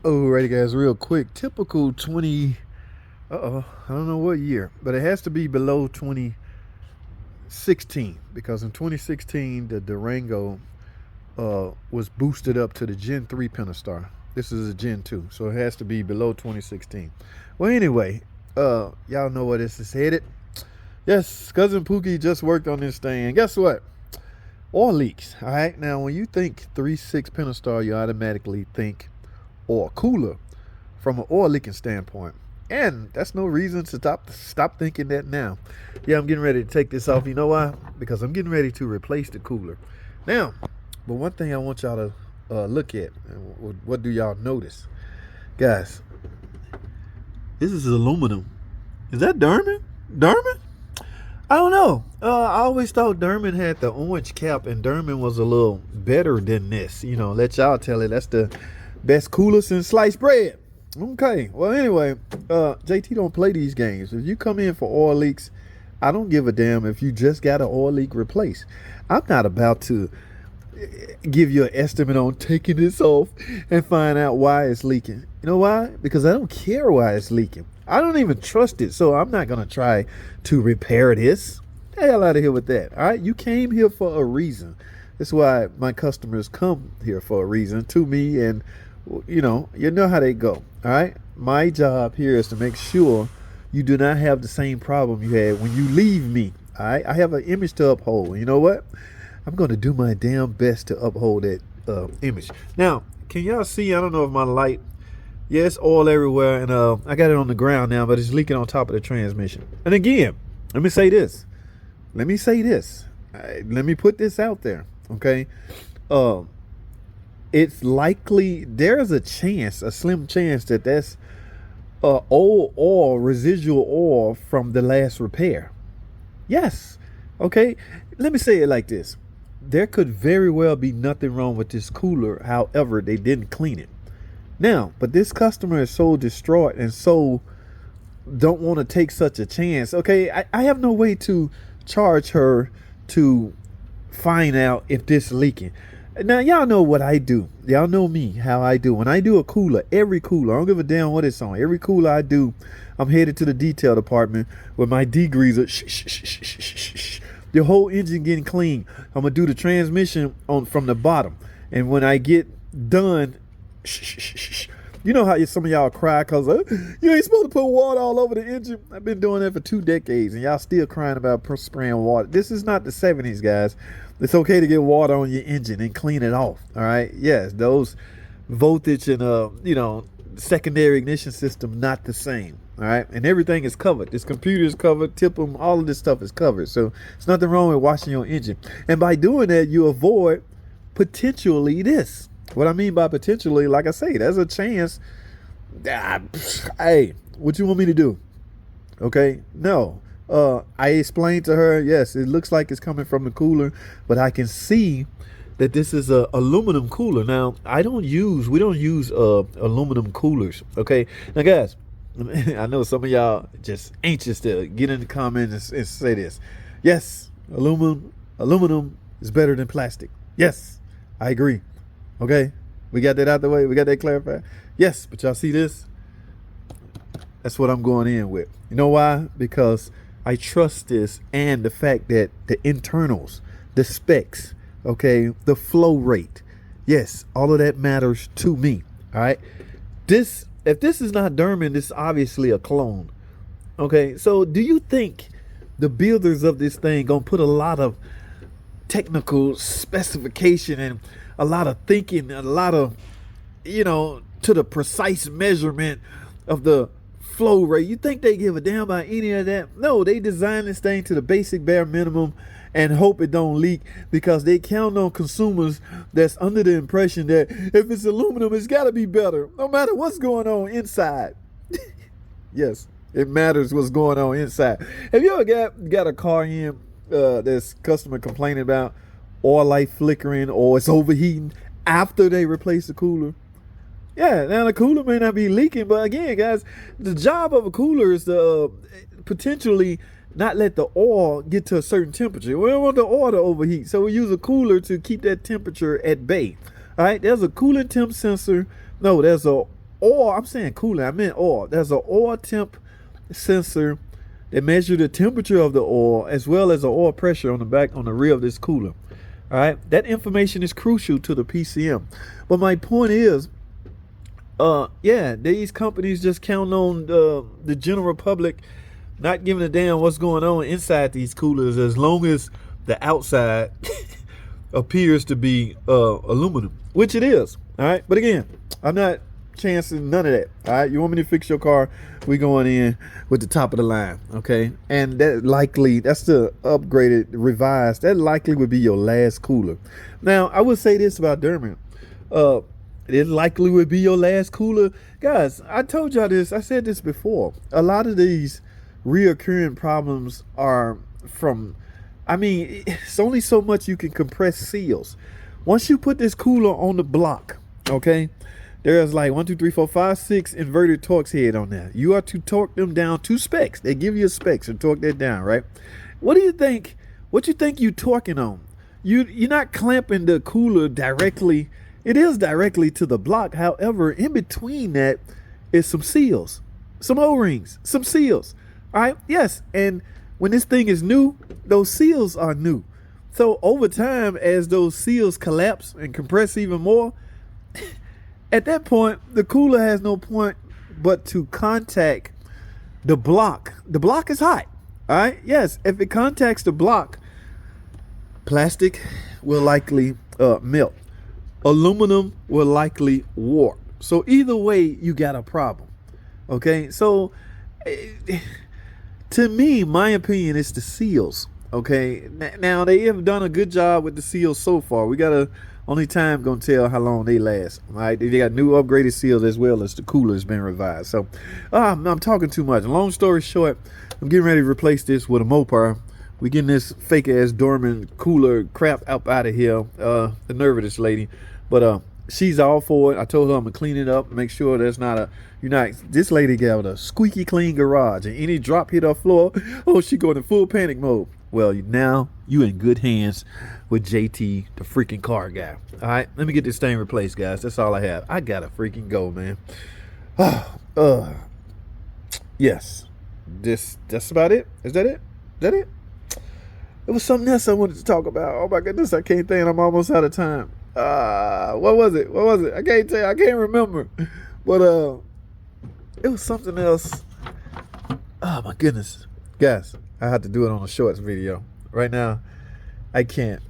Alrighty, guys, real quick. Typical 20. I don't know what year, but it has to be below 2016 because in 2016 the Durango was boosted up to the Gen 3 Pentastar. This is a Gen 2, so it has to be below 2016. Well, anyway, y'all know where this is headed. Yes, cousin Pookie just worked on this thing, and guess what? Oil leaks. All right, now when you think 3.6 Pentastar, you automatically think oil cooler from an oil leaking standpoint. And that's no reason to stop thinking that now. Yeah, I'm getting ready to take this off. You know why? Because I'm getting ready to replace the cooler. Now, but one thing I want y'all to look at, and what do y'all notice? Guys, this is aluminum. Is that Dorman? Dorman? I don't know. I always thought Dorman had the orange cap, and Dorman was a little better than this. You know, let y'all tell it. That's the best cooler since sliced bread. Okay. Well, anyway, JT don't play these games. If you come in for oil leaks, I don't give a damn if you just got an oil leak replaced. I'm not about to give you an estimate on taking this off and find out why it's leaking. You know why? Because I don't care why it's leaking. I don't even trust it, so I'm not going to try to repair this. Get the hell out of here with that. All right? You came here for a reason. That's why my customers come here for a reason to me, and you know how they go. All right? My job here is to make sure you do not have the same problem you had when you leave me. All right? I have an image to uphold. You know what? I'm going to do my damn best to uphold that image. Now, can y'all see? I don't know if my light. Yeah, it's oil everywhere, and I got it on the ground now, but it's leaking on top of the transmission. And again, let me say this. Let me put this out there, okay? It's likely there's a chance, a slim chance that that's old oil, residual oil from the last repair. Yes, okay? Let me say it like this. There could very well be nothing wrong with this cooler. However, they didn't clean it. Now, but this customer is so distraught and so don't want to take such a chance. Okay, I have no way to charge her to find out if this is leaking. Now, y'all know what I do. Y'all know me, how I do. When I do a cooler, every cooler, I don't give a damn what it's on. Every cooler I do, I'm headed to the detail department with my degreaser. The whole engine getting clean. I'm going to do the transmission from the bottom. And when I get done, you know how some of y'all cry because you ain't supposed to put water all over the engine. I've been doing that for 2 decades, and y'all still crying about spraying water. This is not the 70s, guys. It's okay to get water on your engine and clean it off. All right. Yes, those voltage and secondary ignition system not the same. All right, and everything is covered. This computer is covered. Tip them. All of this stuff is covered. So there's nothing wrong with washing your engine. And by doing that, you avoid potentially this. What I mean by potentially, like I say, there's a chance. Hey, what you want me to do? Okay, no. I explained to her, yes, it looks like it's coming from the cooler, but I can see that this is a aluminum cooler. Now, we don't use aluminum coolers. Okay, now guys, I know some of y'all just anxious to get in the comments and say this. Yes, aluminum is better than plastic. Yes, I agree. Okay, we got that out the way. We got that clarified. Yes, but y'all see this? That's what I'm going in with. You know why? Because I trust this and the fact that the internals, the specs, okay, the flow rate, yes, all of that matters to me. All right. If this is not Dorman, this is obviously a clone. Okay, so do you think the builders of this thing gonna put a lot of technical specification and a lot of thinking, a lot of, to the precise measurement of the flow rate? You think they give a damn about any of that? No, they design this thing to the basic bare minimum and hope it don't leak because they count on consumers that's under the impression that if it's aluminum, it's got to be better, no matter what's going on inside. Yes, it matters what's going on inside. Have you ever got a car in this customer complaining about oil light flickering or it's overheating after they replace the cooler? Yeah, now the cooler may not be leaking, but again, guys, the job of a cooler is to potentially not let the oil get to a certain temperature. We don't want the oil to overheat, so we use a cooler to keep that temperature at bay. All right, there's a coolant temp sensor. No, there's a oil. I'm saying coolant. I meant oil. There's an oil temp sensor that measures the temperature of the oil as well as the oil pressure on the back on the rear of this cooler. All right, that information is crucial to the PCM. But my point is, yeah, these companies just count on the general public not giving a damn what's going on inside these coolers, as long as the outside appears to be aluminum, which it is. All right, but again, I'm not chancing none of that. All right, you want me to fix your car, we going in with the top of the line. Okay, and that's the upgraded, revised, that likely would be your last cooler. Now I would say this about Dorman, it likely would be your last cooler. Guys, I told y'all this, I said this before, a lot of these reoccurring problems are from, I mean, it's only so much you can compress seals. Once you put this cooler on the block, okay, there's like 1, 2, 3, 4, 5, 6 inverted Torx head on there. You are to torque them down to specs. They give you a specs and torque that down, right? What do you think? What you think you torquing on? You're not clamping the cooler directly. It is directly to the block. However, in between that is some seals, some O-rings, some seals. All right, yes, and when this thing is new, those seals are new. So over time, as those seals collapse and compress even more, at that point, the cooler has no point but to contact the block. The block is hot. All right, yes, if it contacts the block, plastic will likely melt. Aluminum will likely warp. So either way, you got a problem. Okay, so to me, my opinion is the seals. Okay, now they have done a good job with the seals so far. We gotta, only time gonna tell how long they last. All right, they got new upgraded seals as well as the cooler has been revised. So I'm talking too much. Long story short, I'm getting ready to replace this with a Mopar. We getting this fake ass Dorman cooler crap out of here. The nerve of this lady, but she's all for it. I told her I'm gonna clean it up, make sure there's not a, this lady got a squeaky clean garage, and any drop hit her floor, oh, she going in full panic mode. Well, now you in good hands with JT, the freaking car guy. All right, let me get this thing replaced, guys. That's all I have. I gotta freaking go, man. Yes, that's about it. Is that it? Is that it? It was something else I wanted to talk about. Oh my goodness, I can't think. I'm almost out of time. What was it? I can't tell. I can't remember. But it was something else. Oh my goodness, guys, I had to do it on a shorts video. Right now, I can't.